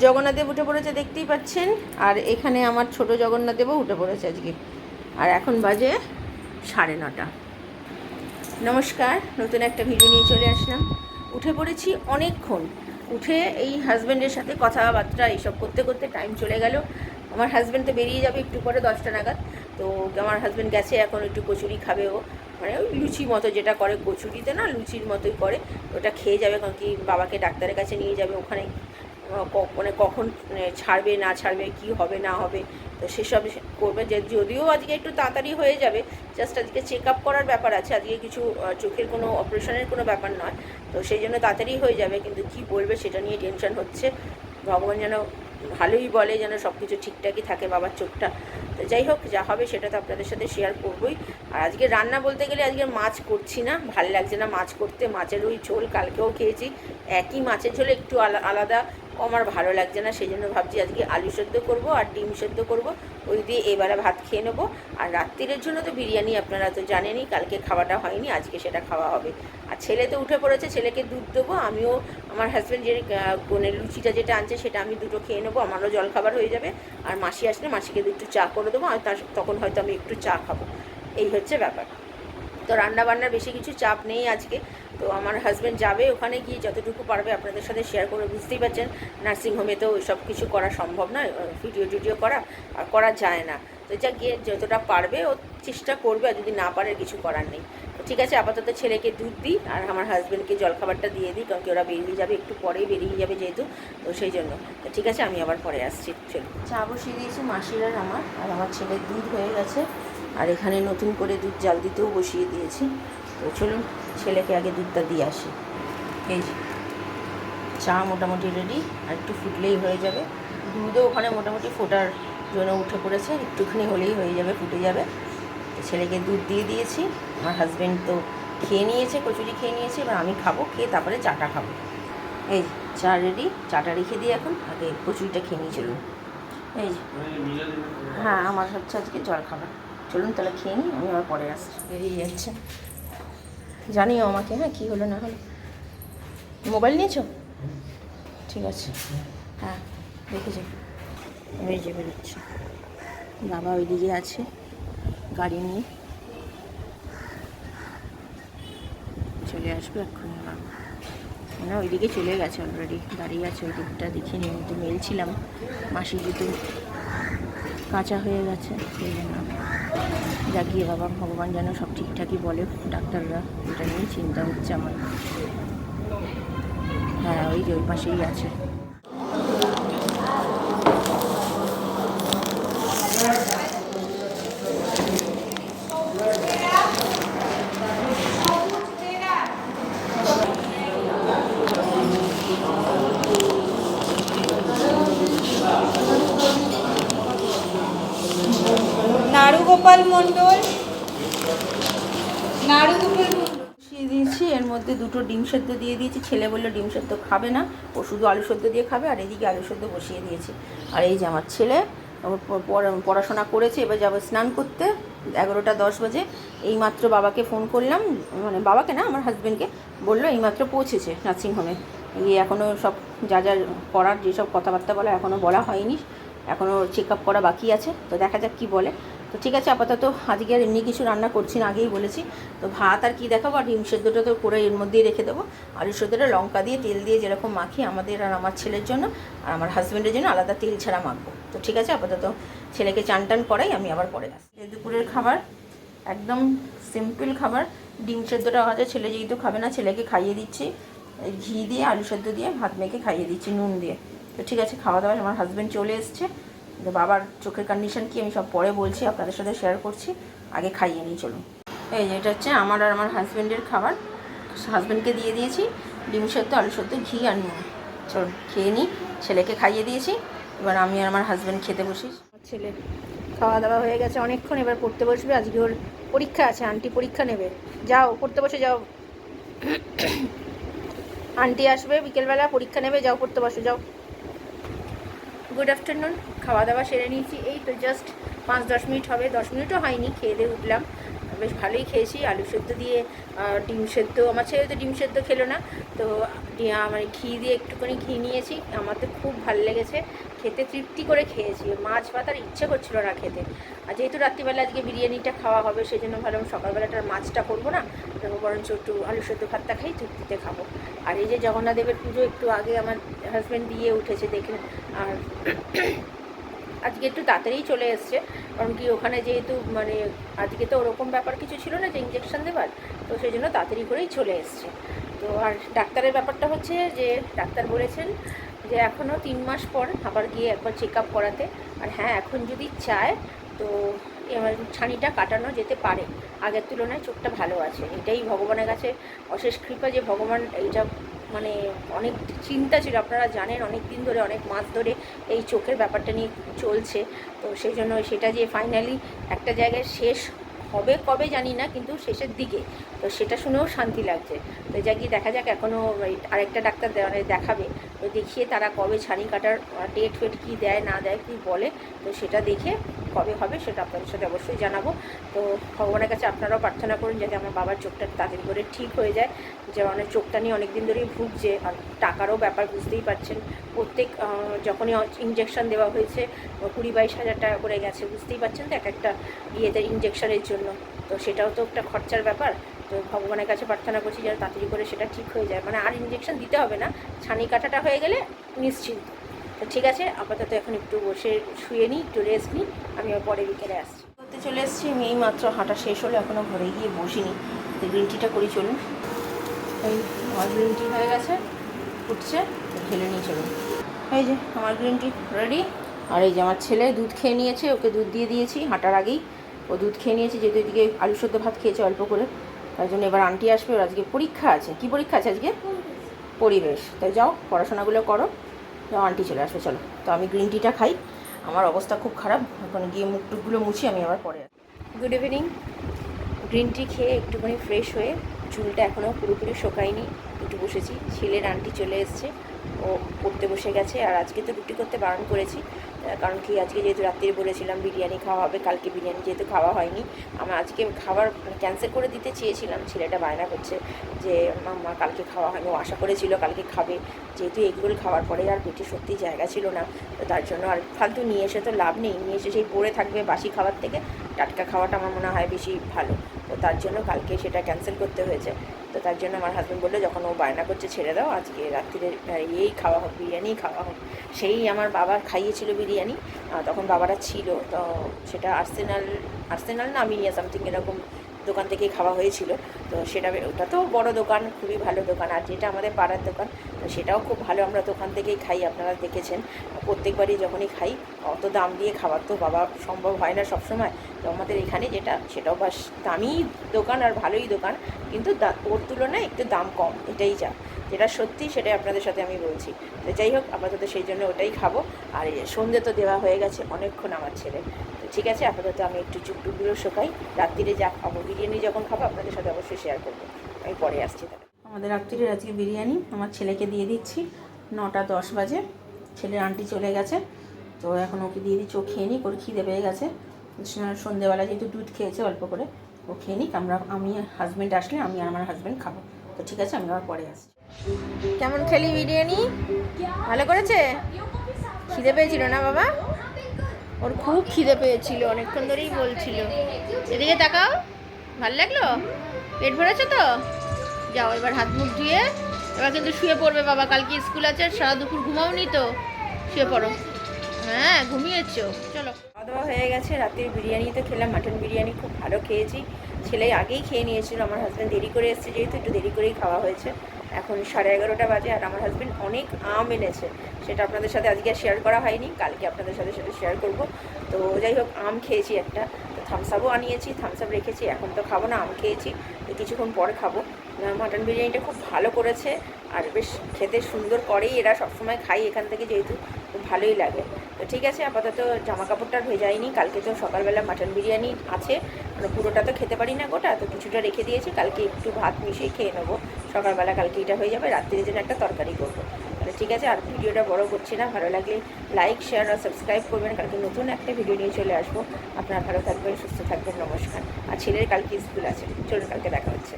জগন্নাথদেব উঠে পড়েছে দেখতেই পাচ্ছেন, আর এখানে আমার ছোট জগন্নাথদেবও উঠে পড়েছে আজকে। আর এখন বাজে 9:30। নমস্কার, নতুন একটা ভিডিও নিয়ে চলে আসলাম। উঠে পড়েছি অনেকক্ষণ। উঠে এই হাজব্যান্ডের সাথে কথাবার্তা এইসব করতে করতে টাইম চলে গেল। আমার হাজব্যান্ড তো বেরিয়ে যাবে একটু পরে 10টা নাগাদ। তো আমার হাজব্যান্ড গেছে, এখন একটু কচুরি খাবে ও, মানে ওই লুচি মতো যেটা করে, কচুরিতে না লুচির মতোই করে, ওটা খেয়ে যাবে। কারণ কি বাবাকে ডাক্তারের কাছে নিয়ে যাবে, ওখানে মানে কখন ছাড়বে না ছাড়বে, কি হবে না হবে, তো সেসব করবে। যে যদিও আজকে একটু তাড়াতাড়ি হয়ে যাবে, জাস্ট আজকে চেক আপ করার ব্যাপার আছে, আজকে কিছু চোখের কোনো অপারেশনের কোনো ব্যাপার নয়, তো সেই জন্য তাড়াতাড়ি হয়ে যাবে। কিন্তু কি বলবে সেটা নিয়ে টেনশন হচ্ছে। ভগবান যেন ভালোই বলে, যেন সব কিছু ঠিকঠাকই থাকে বাবার চোখটা। তো যাই হোক, যা হবে সেটা তো আপনাদের সাথে শেয়ার করবই। আর আজকে রান্না বলতে গেলে আজকে মাছ করছি না, ভালো লাগছে না মাছ করতে। মাছের ওই ঝোল কালকেও খেয়েছি, একই মাছের ঝোল একটু আলাদা আমার ভালো লাগছে না। সেই জন্য ভাবছি আজকে আলু সেদ্ধ করব আর ডিম সেদ্ধ করব, ওই দিয়ে এবারে ভাত খেয়ে নেবো। আর রাত্রিরের জন্য তো বিরিয়ানি, আপনারা তো জানেনই, কালকে খাওয়াটা হয়নি, আজকে সেটা খাওয়া হবে। আর ছেলে তো উঠে পড়েছে, ছেলেকে দুধ দেবো। আমিও আমার হাজব্যান্ড যে লুচিটা যেটা আনছে সেটা আমি দুটো খেয়ে নেবো, আমারও জলখাবার হয়ে যাবে। আর মাসি আসলে মাসিকে একটু চা করে দেবো, আর তখন হয়তো আমি একটু চা খাবো। এই হচ্ছে ব্যাপার। তো রান্নাবান্নার বেশি কিছু চাপ নেই আজকে। তো আমার হাজব্যান্ড যাবে, ওখানে গিয়ে যতটুকু পারবে আপনাদের সাথে শেয়ার করে। বুঝতেই পারছেন নার্সিংহোমে তো সব কিছু করা সম্ভব নয়, ভিডিও করা যায় না। তো যা গিয়ে যতটা পারবে ও চেষ্টা করবে, আর যদি না পারে কিছু করার নেই। তো ঠিক আছে, আপাতত ছেলেকে দুধ দিই আর আমার হাজব্যান্ডকে জলখাবারটা দিয়ে দিই, কারণ কি ওরা বেরিয়ে যাবে, একটু পরেই বেরিয়ে যাবে যেহেতু, তো সেই জন্য। তো ঠিক আছে, আমি আবার পরে আসছি। চলুন, চা বসিয়ে দিয়েছি মাসির আর আমার ছেলের দুধ হয়ে গেছে। আর এখানে নতুন করে দুধ জাল দিতেও বসিয়ে দিয়েছি। তো চলুন ছেলেকে আগে দুধটা দিয়ে আসি। এই চা মোটামুটি রেডি, আর একটু ফুটলেই হয়ে যাবে। দুধও ওখানে মোটামুটি ফোটার জন্য উঠে পড়েছে, একটুখানি হলেই হয়ে যাবে, ফুটে যাবে। তো ছেলেকে দুধ দিয়ে দিয়েছি। আমার হাজব্যান্ড তো খেয়ে নিয়েছে, কচুরি খেয়ে নিয়েছে, এবার আমি খাবো, খেয়ে তারপরে চাটা খাবো। এই চা রেডি, চাটা রেখে দিই এখন, আগে কচুরিটা খেয়ে নিয়ে চলুন। এই হ্যাঁ, আমার হচ্ছে আজকে জল খাবার। চলুন তাহলে খেয়ে নিই, আমি আবার পরে আসছি। বেরিয়ে যাচ্ছে, জানিও আমাকে হ্যাঁ কী হলো না হলো। মোবাইল নিয়েছো? ঠিক আছে, হ্যাঁ দেখেছি। এই যে বেরোচ্ছে, বাবা ওইদিকে আছে গাড়ি নিয়ে, চলে আসবে এক্ষুনি। বাবা মানে ওইদিকে চলে গেছে অলরেডি, দাঁড়িয়ে আছে ওই দিকটা। দেখিনি, তো মেলছিলাম, মাসি জুতো কাঁচা হয়ে গেছে, সেই জন্য জাগিয়ে বাবা ভগবান যেন সব ঠিকঠাকই বলে ডাক্তাররা, এটা নিয়ে চিন্তা হচ্ছে আমার। হ্যাঁ ওই যে ওই পাশেই আছে। নারুগোপাল মণ্ডল বসিয়ে দিয়েছি, এর মধ্যে দুটো ডিম সেদ্ধ দিয়ে দিয়েছি। ছেলে বললো ডিম সেদ্ধ খাবে না, ও শুধু আলু সেদ্ধ দিয়ে খাবে। আর এদিকে আলু সেদ্ধ বসিয়ে দিয়েছি। আর এই যে আমার ছেলে পড়াশোনা করেছে, এবার যাবো স্নান করতে। 11টা 10 বাজে। এইমাত্র বাবাকে ফোন করলাম, মানে বাবাকে না, আমার হাজব্যান্ডকে, বললো এইমাত্র পৌঁছেছে নার্সিংহোমে। গিয়ে এখনও সব যা করার, যেসব কথাবার্তা বলা এখনও বলা হয়নি, এখনও চেক আপ করা বাকি আছে। তো দেখা যাক কী বলে। তো ঠিক আছে, আপাতত আজকে আর এমনি কিছু রান্না করছি না, আগেই বলেছি। তো ভাত আর কি দেখাবো, আর ডিম সেদ্ধটা তো করে এর মধ্যেই রেখে দেবো। আলু সেদ্ধটা লঙ্কা দিয়ে তেল দিয়ে যেরকম মাখি আমাদের আর আমার ছেলের জন্য, আর আমার হাজব্যান্ডের জন্য আলাদা তেল ছাড়া মাখবো। তো ঠিক আছে, আপাতত ছেলেকে চান টান করাই, আমি আবার পরে আসি। দুপুরের খাবার একদম সিম্পল খাবার, ডিম সেদ্ধটা হচ্ছে, ছেলে যেহেতু খাবে না ছেলেকে খাইয়ে দিচ্ছি ঘি দিয়ে, আলু সেদ্ধ দিয়ে ভাত মেখে খাইয়ে দিচ্ছি নুন দিয়ে। তো ঠিক আছে, খাওয়া দাওয়া। আমার হাজব্যান্ড চলে এসছে, বাবার চোখের কন্ডিশন কি আমি সব পরে বলছি, আপনাদের সাথে শেয়ার করছি, আগে খাইয়ে নিই চলুন। এই যে এটা হচ্ছে আমার আর আমার হাজব্যান্ডের খাবার, হাজব্যান্ডকে দিয়ে দিয়েছি ডিম সেদ্ধ, আলু সেদ্ধ, ঘি আর নুন। চলুন খেয়ে নিই, ছেলেকে খাইয়ে দিয়েছি, এবার আমি আর আমার হাজব্যান্ড খেতে বসি। ছেলে খাওয়া দাওয়া হয়ে গেছে অনেকক্ষণ, এবার পড়তে বসবে। আজকে ওর পরীক্ষা আছে, আন্টি পরীক্ষা নেবে। যাও পড়তে বসে যাও, আন্টি আসবে বিকেলবেলা, পরীক্ষা নেবে, যাও পড়তে বসে যাও। গুড আফটারনুন, খাওয়া দাওয়া সেরে নিয়েছি, এই তো জাস্ট 5-10 মিনিট হবে, 10 মিনিটও হয়নি, খেয়ে দিয়ে উঠলাম। বেশ ভালোই খেয়েছি, আলু সেদ্ধ দিয়ে ডিম সেদ্ধ, আমার ছেলে তো ডিম সেদ্ধ খেলো না, তো মানে ঘি দিয়ে একটুখানি ঘি নিয়েছি, আমার তো খুব ভালো লেগেছে খেতে, তৃপ্তি করে খেয়েছি, মাছ ভাত আর ইচ্ছে করছিল না খেতে। আর যেহেতু রাত্রিবেলা আজকে বিরিয়ানিটা খাওয়া হবে সেই জন্য ভাবলাম সকালবেলাটার মাছটা করবো না, বরঞ্চ একটু আলু সেদ্ধ ভাতটা খাই, তৃপ্তিতে খাবো। আর এই যে জগন্নাথ দেবের পুজো একটু আগে আমার হাজব্যান্ড দিয়ে উঠেছে দেখলেন, আর আজকে একটু তাড়াতাড়িই চলে এসছে, কারণ কি ওখানে যেহেতু মানে আজকে তো ওরকম ব্যাপার কিছু ছিল না যে ইঞ্জেকশন দেবার, তো সেই জন্য তাড়াতাড়ি করেই চলে এসছে। তো আর ডাক্তারের ব্যাপারটা হচ্ছে যে ডাক্তার বলেছেন যে এখনও 3 মাস পর আবার গিয়ে একবার চেক আপ করাতে, আর হ্যাঁ এখন যদি চায় তো এবার ছানিটা কাটানো যেতে পারে, আগের তুলনায় চোখটা ভালো আছে, এটাই ভগবানের কাছে অশেষ কৃপা যে ভগবান এইটা মানে অনেক চিন্তা ছিল, আপনারা জানেন অনেক দিন ধরে অনেক মাস ধরে এই চোখের ব্যাপারটা নিয়ে চলছে, তো সেই জন্য সেটা যে ফাইনালি একটা জায়গায় শেষ হবে কবে জানি না, কিন্তু শেষের দিকে, তো সেটা শুনেও শান্তি লাগছে। তো যা কি দেখা যাক, এখনও আরেকটা ডাক্তার দেখাবে, তো দেখিয়ে তারা কবে ছানি কাটার ডেট ফেট কী দেয় না দেয় কী বলে, তো সেটা দেখে কবে হবে সেটা আপনাদের সাথে অবশ্যই জানাবো। তো ভগবানের কাছে আপনারাও প্রার্থনা করুন যাতে আমার বাবার চোখটা তাড়াতাড়ি করে ঠিক হয়ে যায়, যে অনেক চোখটা নিয়ে অনেক দিন ধরেই ভুগছে, আর টাকারও ব্যাপার বুঝতেই পারছেন, প্রত্যেক যখনই ইঞ্জেকশন দেওয়া হয়েছে 20-22 হাজার টাকা করে গেছে, বুঝতেই পারছেন তো এক একটা ইয়েতে ইঞ্জেকশনের জন্য, তো সেটাও তো একটা খরচার ব্যাপার। তো ভগবানের কাছে প্রার্থনা করছি যেন তাড়াতাড়ি করে সেটা ঠিক হয়ে যায়, মানে আর ইঞ্জেকশন দিতে হবে না, ছানি কাটাটা হয়ে গেলে নিশ্চিন্ত। তো ঠিক আছে, আপাতত এখন একটু বসে শুয়ে নিই, একটু রেস্ট নিই, আমি পরে বিকেলে আসছি। করতে চলে এসেছি, আমি এই মাত্র হাঁটা শেষ হলো, এখনও ঘরে গিয়ে বসিনি, তো গ্রিন টিটা করি চলুন। এই আমার গ্রিন টি হয়ে গেছে, ফুটছে, ঢেলে নিয়ে চলুন। এই যে আমার গ্রিন টি রেডি, আর এই যে আমার ছেলে দুধ খেয়ে নিয়েছে, ওকে দুধ দিয়ে দিয়েছি হাঁটার আগেই, ও দুধ খেয়ে নিয়েছে, যেহেতু এদিকে আলু সেদ্ধ ভাত খেয়েছে অল্প করে, তার জন্য এবার আন্টি আসবে, ওর আজকে পরীক্ষা আছে। কি পরীক্ষা আছে আজকে? পরিবেশ। তাই যাও পড়াশোনাগুলো করো, যাও আন্টি চলে আসবে, চলো। তো আমি গ্রিন টিটা খাই, আমার অবস্থা খুব খারাপ, এখন গিয়ে মুখ টুকগুলো মুছি, আমি আবার পরে আসি। Good evening. গ্রিন টি খেয়ে একটুখানি ফ্রেশ হয়ে, চুলটা এখনও পুরোপুরি শোকায়নি, একটু বসেছি, ছেলের আন্টি চলে এসছে, ও পড়তে বসে গেছে। আর আজকে তো রুটি করতে বারণ করেছি, কারণ কি আজকে যেহেতু রাত্রে বলেছিলাম বিরিয়ানি খাওয়া হবে, কালকে বিরিয়ানি যেহেতু খাওয়া হয়নি, আমার আজকে খাবার ক্যান্সেল করে দিতে চেয়েছিলাম, ছেলেটা বায়না করছে যে মাম্মা কালকে খাওয়া হয়নি, ও আশা করেছিল কালকে খাবে, যেহেতু এগগুলো খাওয়ার পরে আর পেটে সত্যি জায়গা ছিল না, তো তার জন্য আর ফালতু নিয়ে এসে তো লাভ নেই, নিয়ে এসে সেই পড়ে থাকবে, বাসি খাবার থেকে টাটকা খাওয়াটা আমার মনে হয় বেশি ভালো, তো তার জন্য কালকে সেটা ক্যান্সেল করতে হয়েছে। তো তার জন্য আমার হাজব্যান্ড বললো যখন ও বায়না করছে ছেড়ে দাও, আজকে রাত্রিরে এই খাওয়া হোক, বিরিয়ানিই খাওয়া হোক। সেই আমার বাবা খাইয়েছিল বিরিয়ানি, তখন বাবারা ছিল, তো সেটা আর্সেনাল না আমিনিয়া সামথিং এরকম দোকান থেকেই খাওয়া হয়েছিল, তো সেটা ওটা তো বড় দোকান, খুবই ভালো দোকান, আর যেটা আমাদের পাড়ার দোকান, তো সেটাও খুব ভালো, আমরা দোকান থেকেই খাই, আপনারা দেখেছেন প্রত্যেকবারই যখনই খাই, অত দাম দিয়ে খাবার তো বাবা সম্ভব হয় না সবসময়, তো আমাদের এখানে যেটা সেটাও বাস দামি দোকান আর ভালোই দোকান, কিন্তু ওর তুলনায় একটু দাম কম, এটাই যেটা সত্যি সেটাই আপনাদের সাথে আমি বলছি। তো যাই হোক, আপাতত সেই জন্য ওটাই খাবো। আর এই সন্ধ্যে তো দেওয়া হয়ে গেছে অনেকক্ষণ আমার ছেলে, তো ঠিক আছে, আপাতত আমি একটু চুপটুকগুলো শোকাই, রাত্রিরে যা খাবো বিরিয়ানি যখন খাবো আপনাদের সাথে অবশ্যই শেয়ার করবো, আমি পরে আসছি। তাহলে আমাদের রাত্রিরে আজকে বিরিয়ানি আমার ছেলেকে দিয়ে দিচ্ছি, 9টা 10 বাজে, ছেলের আন্টি চলে গেছে, তো এখন ওকে দিয়ে দিচ্ছি, ও খেয়ে নিক, ওর খিদে পেয়ে গেছে, সন্ধ্যেবেলা যেহেতু দুধ খেয়েছে অল্প করে, ও খেয়ে নিক, আমি হাজব্যান্ড আসলে আমি আর আমার হাজব্যান্ড খাবো। তো ঠিক আছে, আমি আবার পরে আসছি। কেমন খেলি বিরিয়ানি? ভালো করেছে? খিদে পেয়েছিল না বাবা? ওর খুব খিদে পেয়েছিল, অনেকক্ষণ ধরেই বলছিল। এদিকে তাকাও, ভালো লাগলো? পেট ভরেছে তো? যাও এবার হাত মুখ ধুয়ে, এবার কিন্তু শুয়ে পড়বে বাবা, কালকে স্কুল আছে, সারা দুপুর ঘুমাওনি তো, শুয়ে পড়ো। হ্যাঁ ঘুমিয়েছো, চলো। খাওয়া দাওয়া হয়ে গেছে, রাতের বিরিয়ানি তো খেলাম, মাটন বিরিয়ানি খুব ভালো খেয়েছি, ছেলে আগেই খেয়ে নিয়েছিল, আমার হাজব্যান্ড দেরি করে এসেছে যেহেতু একটু দেরি করেই খাওয়া হয়েছে, এখন 11:30 বাজে, আর আমার হাজব্যান্ড অনেক আম এনেছে, সেটা আপনাদের সাথে আজকে শেয়ার করা হয়নি, কালকে আপনাদের সাথে সেটা শেয়ার করব। তো যাই হোক, আম খেয়েছি একটা, তো থামসাপও আনিয়েছি, থামসাপ রেখেছি, এখন তো খাবো না, আম খেয়েছি, তো কিছুক্ষণ পরে খাবো। মাটন বিরিয়ানিটা খুব ভালো করেছে, আর বেশ খেতে সুন্দর করেই, এরা সবসময় খাই এখান থেকে যেহেতু, খুব ভালোই লাগে। তো ঠিক আছে, আপাতত জামা কাপড়টা ভেজাইনি, কালকে তো সকালবেলা মাটন বিরিয়ানি আছে, মানে পুরোটা তো খেতে পারি না গোটা, তো কিছুটা রেখে দিয়েছি, কালকে একটু ভাত মিশিয়ে খেয়ে নেবো সকালবেলা, কালকে এটা হয়ে যাবে, রাত্রির জন্য একটা তরকারি করবো। তাহলে ঠিক আছে, আর ভিডিওটা বড় করছি না, ভালো লাগলে লাইক শেয়ার আর সাবস্ক্রাইব করবেন, কালকে নতুন একটা ভিডিও নিয়ে চলে আসবো। আপনারা ভালো থাকবেন, সুস্থ থাকবেন, নমস্কার। আর ছেলের কালকে স্কুল আছে। চলুন কালকে দেখা হচ্ছে।